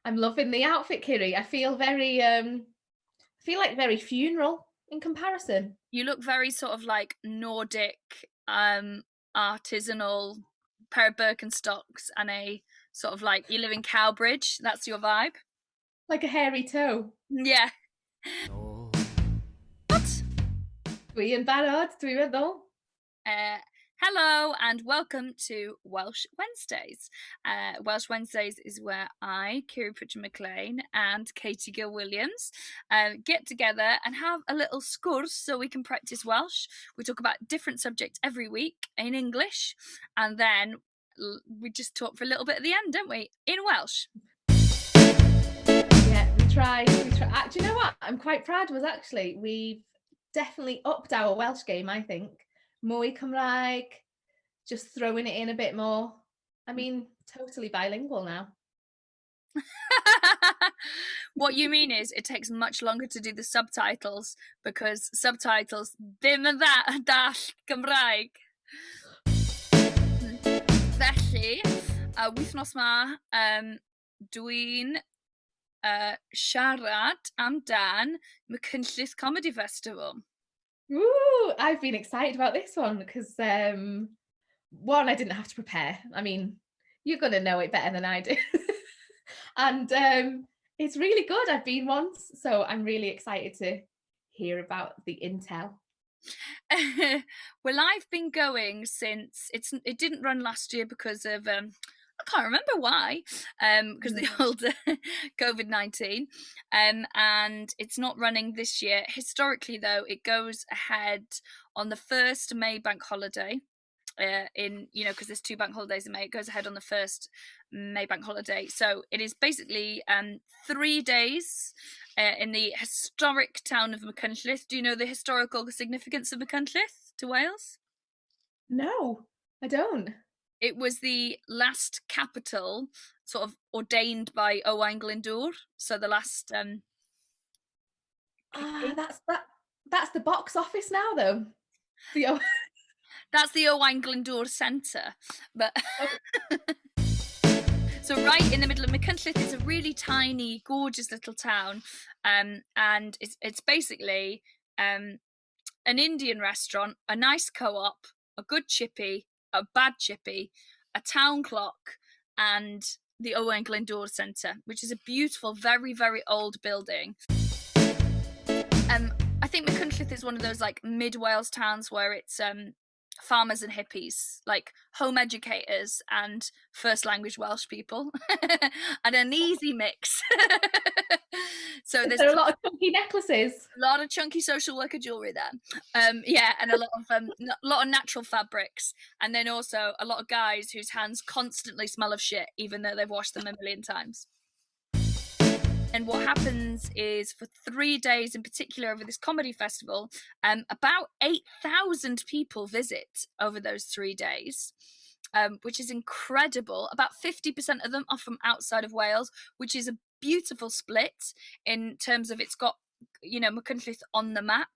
I'm loving the outfit, Kiri. I feel very funeral in comparison. You look very sort of like Nordic, artisanal pair of Birkenstocks and a sort of like you live in Cowbridge. That's your vibe. Like a hairy toe. Yeah. What? Dwi yn barod, dwi'n meddwl. Uh, Hello and welcome to Welsh Wednesdays. Welsh Wednesdays is where I, Kiri Pritchard-McLean, and Katie Gill-Williams get together and have a little sgwrs so we can practice Welsh. We talk about different subjects every week in English, and then we just talk for a little bit at the end, don't we? In Welsh. Yeah, we try. Do you know what? I'm quite proud of us actually. We've definitely upped our Welsh game, I think. Mwy Cymraeg, just throwing it in a bit more. I mean, totally bilingual now. What you mean is it takes much longer to do the subtitles because subtitles ddim yn dall Cymraeg. Felly, wythnos ma, dwi'n siarad amdan Machynlleth Comedy Festival. Ooh, I've been excited about this one because one, I didn't have to prepare. I mean, you're gonna know it better than I do. And it's really good. I've been once, so I'm really excited to hear about the intel. Well, I've been going since it didn't run last year because of I can't remember why, because the old COVID-19, and it's not running this year. Historically, though, it goes ahead on the first May bank holiday. Because there's 2 bank holidays in May, it goes ahead on the first May bank holiday. So it is basically 3 days in the historic town of Machynlleth. Do you know the historical significance of Machynlleth to Wales? No, I don't. It was the last capital sort of ordained by Owain Glyndŵr. So the last that's the box office now though. That's the Owain Glyndŵr Centre. But so right in the middle of Machynlleth is a really tiny, gorgeous little town. And it's basically an Indian restaurant, a nice co-op, a good chippy, a bad chippy, a town clock, and the Owain Glyndŵr Centre, which is a beautiful, very, very old building. I think Machynlleth is one of those like mid-Wales towns where it's farmers and hippies, like home educators and first language Welsh people, and an easy mix. So there's a lot of chunky necklaces, a lot of chunky social worker jewelry there, yeah, and a lot of natural fabrics, and then also a lot of guys whose hands constantly smell of shit, even though they've washed them a million times. And what happens is for 3 days in particular over this comedy festival, about 8,000 people visit over those 3 days, which is incredible. About 50% of them are from outside of Wales, which is a beautiful split in terms of it's got, Machynlleth on the map.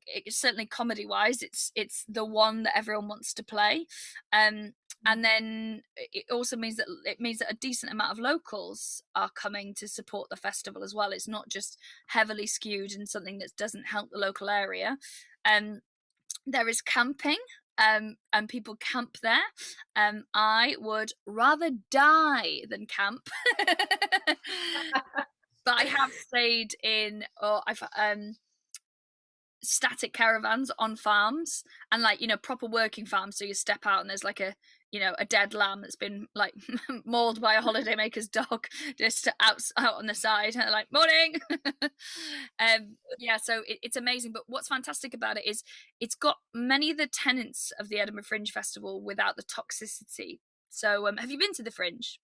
It's certainly comedy-wise, it's the one that everyone wants to play. And then it also means that a decent amount of locals are coming to support the festival as well. It's not just heavily skewed in something that doesn't help the local area. There is camping, and people camp there. I would rather die than camp. But I have stayed in, static caravans on farms, and proper working farms. So you step out and there's like a dead lamb that's been like mauled by a holidaymaker's dog just out on the side, and like, morning. So it's amazing. But what's fantastic about it is it's got many of the tenets of the Edinburgh Fringe Festival without the toxicity. So have you been to the Fringe?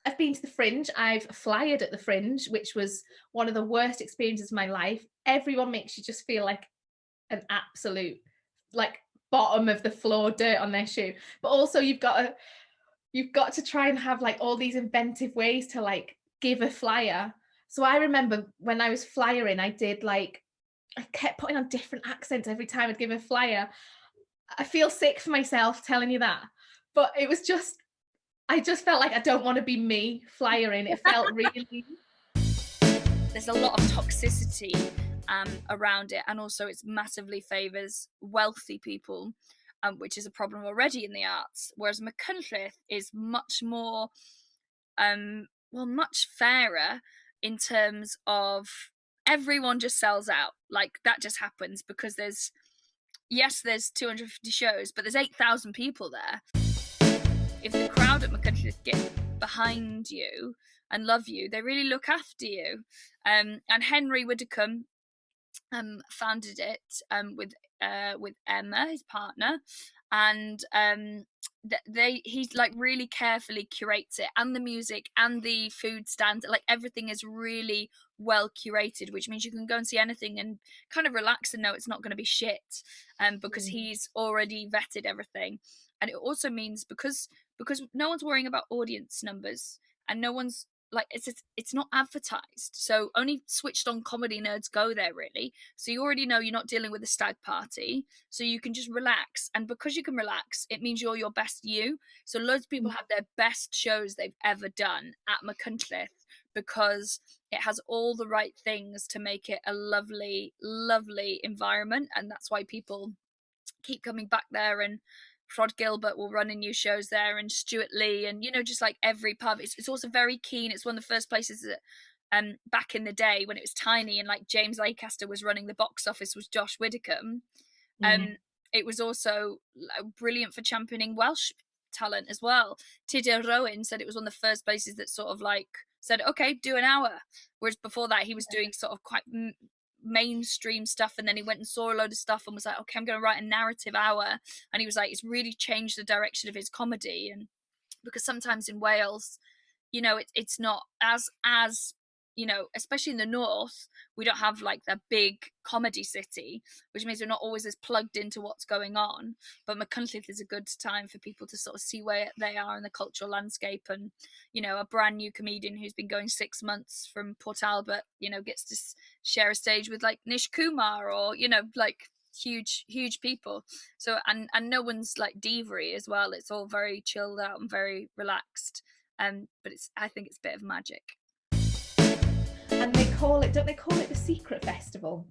I've been to the Fringe. I've flyered at the Fringe, which was one of the worst experiences of my life. Everyone makes you just feel like an absolute bottom of the floor dirt on their shoe, but also you've got to try and have all these inventive ways to give a flyer. So I remember when I was flyering, I kept putting on different accents every time I'd give a flyer. I feel sick for myself telling you that, but it was just, I just felt like I don't want to be me flyering. It felt really... There's a lot of toxicity around it, and also it massively favours wealthy people, which is a problem already in the arts. Whereas Machynlleth is much more, much fairer in terms of everyone just sells out. Like, that just happens because there's 250 shows, but there's 8,000 people there. If the crowd at Machynlleth get behind you and love you, they really look after you. And Henry Widdicombe founded it with Emma, his partner, and he's like really carefully curates it, and the music and the food stands, like everything is really well curated, which means you can go and see anything and kind of relax and know it's not going to be shit, because he's already vetted everything. And it also means because no one's worrying about audience numbers, and no one's like, it's not advertised, so only switched on comedy nerds go there, really. So you already know you're not dealing with a stag party, so you can just relax. And because you can relax, it means you're your best you. So loads of people have their best shows they've ever done at Machynlleth, because it has all the right things to make it a lovely, lovely environment. And that's why people keep coming back there, and Rod Gilbert will run in new shows there, and Stuart Lee, and just like every pub. It's also very keen. It's one of the first places that back in the day when it was tiny, and like James Acaster was running the box office, was Josh Widdicombe. It was also brilliant for championing Welsh talent as well. Tudur Rowan said it was one of the first places that sort of like said, okay, do an hour, whereas before that he was doing sort of quite mainstream stuff, and then he went and saw a load of stuff and was like, okay, I'm going to write a narrative hour. And he was like, it's really changed the direction of his comedy. And because sometimes in Wales, it's not as especially in the north, we don't have like the big comedy city, which means we're not always as plugged into what's going on. But Machynlleth is a good time for people to sort of see where they are in the cultural landscape. And a brand new comedian who's been going 6 months from Port Albert gets to share a stage with like Nish Kumar, or like huge people. So and no one's like diva-y as well. It's all very chilled out and very relaxed. But I think it's a bit of magic. And don't they call it the Secret Festival?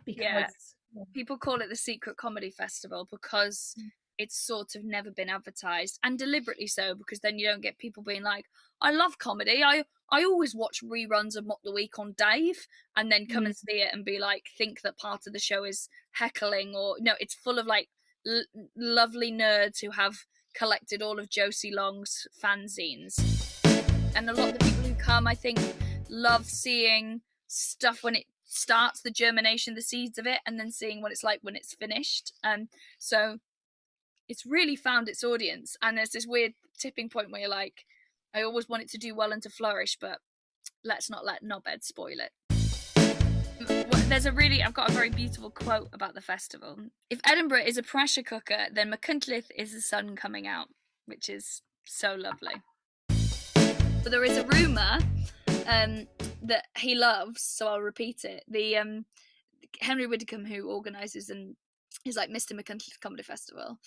Because people call it the Secret Comedy Festival because it's sort of never been advertised, and deliberately so, because then you don't get people being like, I love comedy, I always watch reruns of Mock the Week on Dave, and then come and see it and be like, think that part of the show is heckling, or no, it's full of like lovely nerds who have collected all of Josie Long's fanzines. And a lot of the people who come, I think, love seeing stuff when it starts, the germination, the seeds of it, and then seeing what it's like when it's finished. So it's really found its audience, and there's this weird tipping point where you're like, I always want it to do well and to flourish, but let's not let knobheads spoil it. I've got a very beautiful quote about the festival. If Edinburgh is a pressure cooker, then Machynlleth is the sun coming out, which is so lovely. But there is a rumour that he loves, so I'll repeat it. The Henry Widdicombe, who organises and is like Mr. Machynlleth Comedy Festival,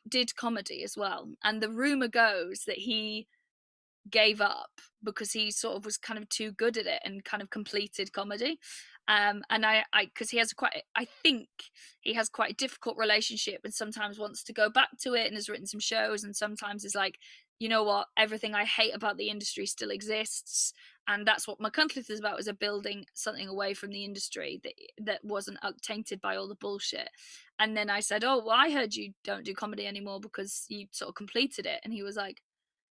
did comedy as well, and the rumour goes that he gave up because he sort of was kind of too good at it and kind of completed comedy. And because I think he has quite a difficult relationship, and sometimes wants to go back to it, and has written some shows, and sometimes is like, you know what, everything I hate about the industry still exists. And that's what Machynlleth is about, is a building something away from the industry that wasn't tainted by all the bullshit. And then I said, oh, well, I heard you don't do comedy anymore because you sort of completed it. And he was like,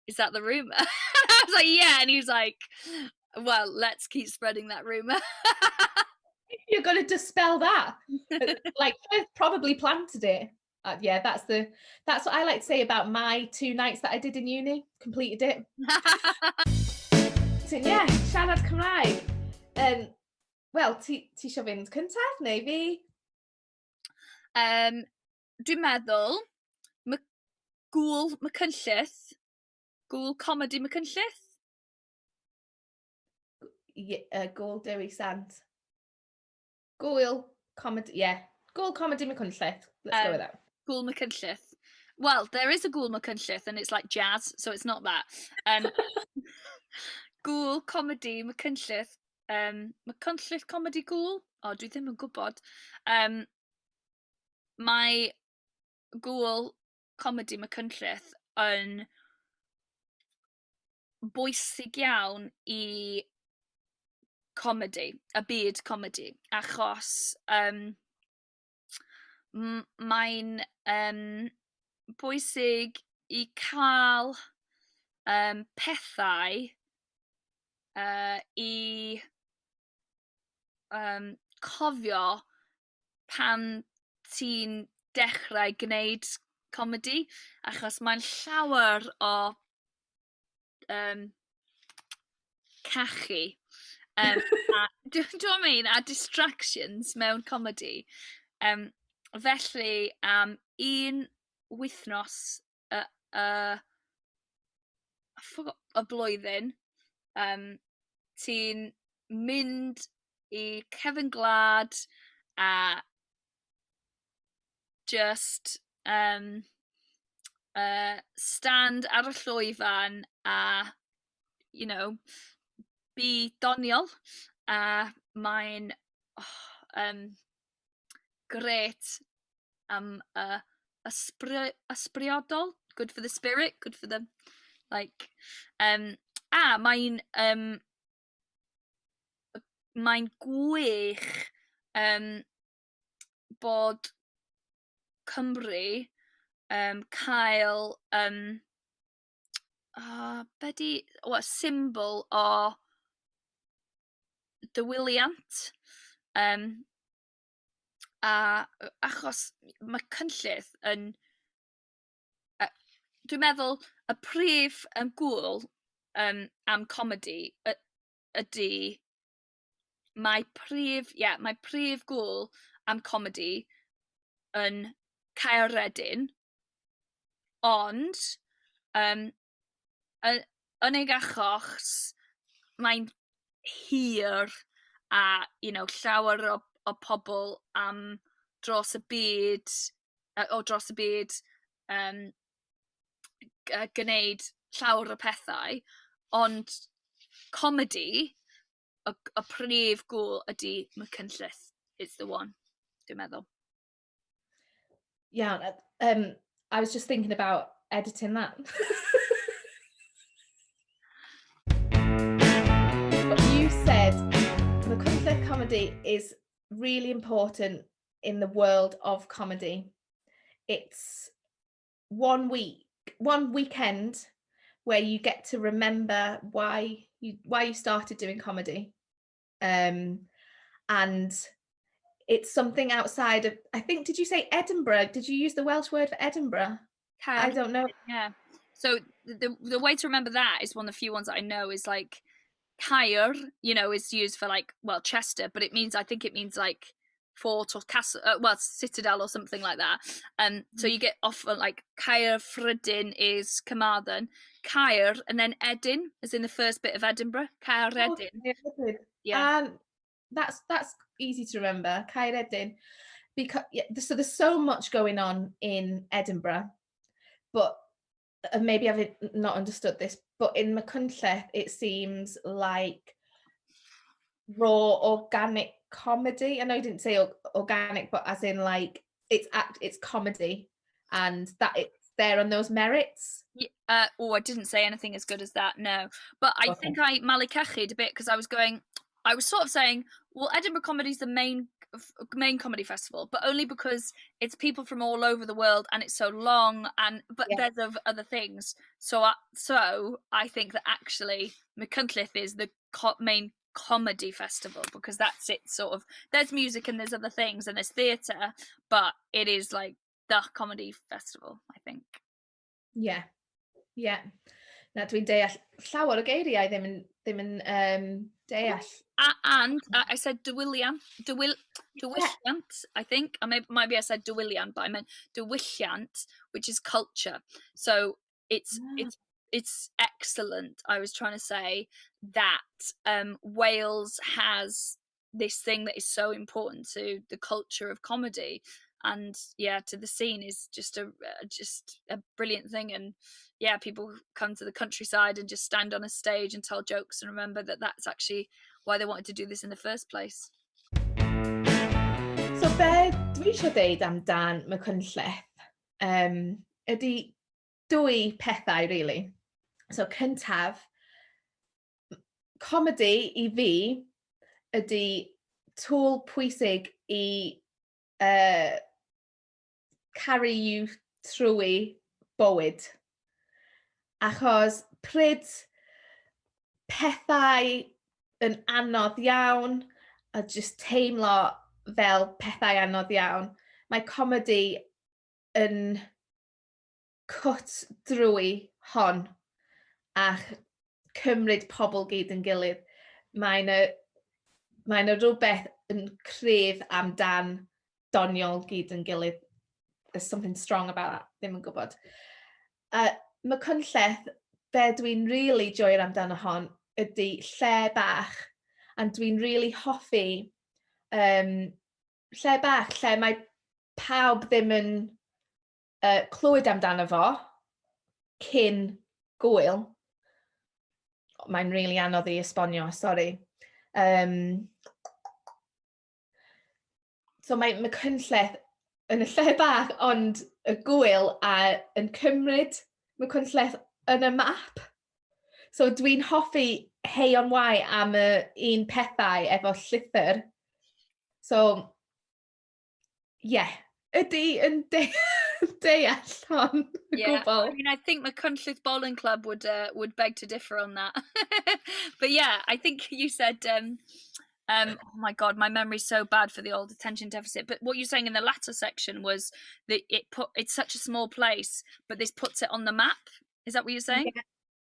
is that the rumour? I was like, yeah. And he was like, well, let's keep spreading that rumour. You're going to dispel that. Like, I probably planted it. Yeah, that's what I like to say about my 2 nights that I did in uni. Completed it. So yeah, siarad Cymraeg. Wel, ti isio fynd cyntaf, neu fi? Dwi'n meddwl gŵl Machynlleth, gŵl comedi Machynlleth. Gŵl Dewi Sant. Gŵl comedy, yeah. Gŵl comedy Machynlleth. Let's go with that. Gŵl Machynlleth. Well, there is a gŵl Machynlleth and it's like jazz, so it's not that. Gŵl comedy Machynlleth. Machynlleth comedy gŵl? O, dwi ddim yn gwybod. Mae gŵl comedy Machynlleth yn bwysig iawn i comedy, y byd comedy, achos mae'n bwysig i cael pethau i cofio pan ti'n dechrau gwneud comedy, achos mae'n llawer o cachu. Dwi'n mean, a distractions mewn comedy. Felly, un wythnos y blwyddyn, ti'n mynd i cefn gwlad a just stand ar y llwyfan a, you know, be doniol, a mae'n gret am ysbriodol, good for the spirit, good for the, like, mae'n gwych bod Cymru cael symbol o diwyliant, achos mae Machynlleth yn, dwi'n meddwl y prif gŵl am comedy ydy, mae prif gŵl am comedy yn Caeredin, ond yn ei achos mae'n hir a, you know, llawer o pobl am dros y byd gwneud llawer o pethau, ond comedy, y prif gŵl ydy Machynlleth is the one, dwi'n meddwl. Yeah, I was just thinking about editing that. But you said Machynlleth comedy is really important in the world of comedy. It's one weekend where you get to remember why you started doing comedy, and it's something outside of, I think, did you say Edinburgh? Did you use the Welsh word for Edinburgh? I don't know. Yeah. So the way to remember that is one of the few ones that I know is like Caer, you know, is used for like, well, Chester, but I think it means like fort or castle, well, citadel or something like that. So you get off like Caerfrydin is Carmarthen, Caer, and then Edin, as in the first bit of Edinburgh, Caeredin. Oh, yeah. That's easy to remember, Caeredin, because so there's so much going on in Edinburgh, but maybe I've not understood this, but in Machynlleth it seems like raw organic comedy. I know you didn't say organic, but as in like it's comedy, and that it's there on those merits. I didn't say anything as good as that, no, but I think I malikachied a bit because I was sort of saying, well, Edinburgh Comedy is the main comedy festival, but only because it's people from all over the world and it's so long, but there's other things. So I think that actually Machynlleth is the main comedy festival, because that's it, sort of. There's music and there's other things and there's theatre, but it is like the comedy festival, I think. Yeah. Na, dwi'n deall llawer o geiriau ddim yn deall. And I said diwylliant, I think. Maybe I said diwylliant, but I meant diwylliant, which is culture. So it's excellent. I was trying to say that Wales has this thing that is so important to the culture of comedy, and to the scene is just a brilliant thing. And people come to the countryside and just stand on a stage and tell jokes and remember that that's actually why they wanted to do this in the first place. So be dwi eisiau deud amdan Machynlleth ydy dwy pethau really. So cyntaf, comedi I fi ydy tool pwysig I carry you trwy bywyd. Achos pryd pethau yn anodd iawn a just teimlo fel pethau anodd iawn, mae comedi yn cut drwy hon a cymryd pobl gyd yn gilydd. Mae 'na rhywbeth yn cryf amdan doniol gyd yn gilydd. There's something strong about that, ddim yn gwybod. Machynlleth, be dwi'n really joio amdano hon ydy lle bach, a dwi'n really hoffi lle bach lle mae pawb ddim yn clywed amdano fo cyn gwyl. Mae'n really anodd I esbonio, sori. So mae Machynlleth yn y lle bach, ond y gwyl a yn cymryd Machynlleth yn y map. So dwi'n hoffi hei on wai am un pethau efo llythyr. So, ydy yn deall hon. I mean, I think Machynlleth Bowling Club would beg to differ on that. But I think you said, oh my God, my memory's so bad for the old attention deficit. But what you're saying in the latter section was that it's such a small place, but this puts it on the map. Is that what you're saying?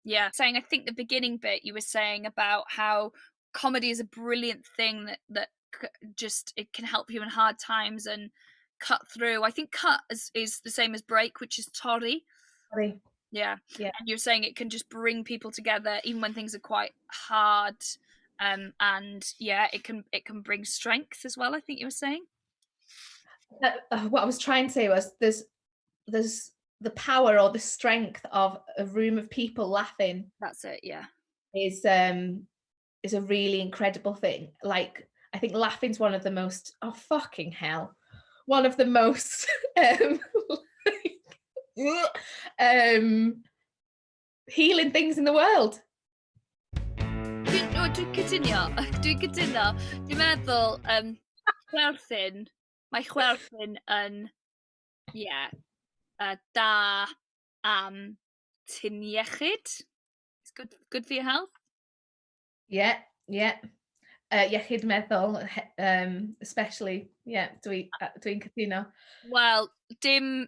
Yeah. Saying, I think the beginning bit you were saying about how comedy is a brilliant thing that just it can help you in hard times and cut through. I think cut is the same as break, which is torri. Yeah. And you're saying it can just bring people together even when things are quite hard. And it can bring strength as well, I think you were saying. What I was trying to say was there's the power or the strength of a room of people laughing. That's it, is a really incredible thing. Like, I think laughing's one of the most one of the most healing things in the world. Dwi'n cytuno. Dwi'n meddwl chwerthin, mae chwerthin yn da am tin iechyd. It's good for your health. Yeah. Iechyd meddwl, especially, dwi'n cytuno. Wel, dim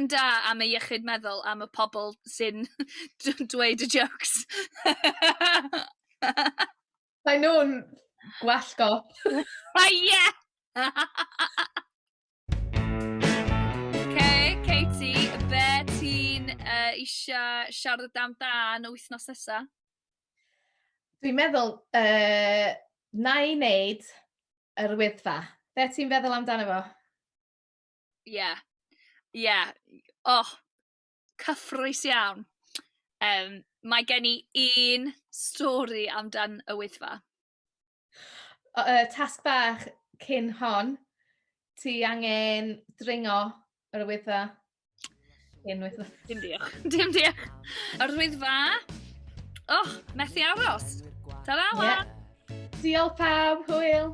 da am y iechyd meddwl am y pobl sy'n dweud y jokes. Mae nhw'n gwallgo. Okay, Katie, be ti'n eisiau siarad amdan y wythnos nesa? Dwi'n meddwl na I wneud yr Wyddfa. Be ti'n feddwl amdano fo? Cyffrous iawn. Mae gen I un stori amdan y Wyddfa. Tasg bach cyn hon, ti angen dringo yr Wyddfa. Dim diolch. Yr Wyddfa, methu aros. Ta-ra! Diolch pawb, hwyl!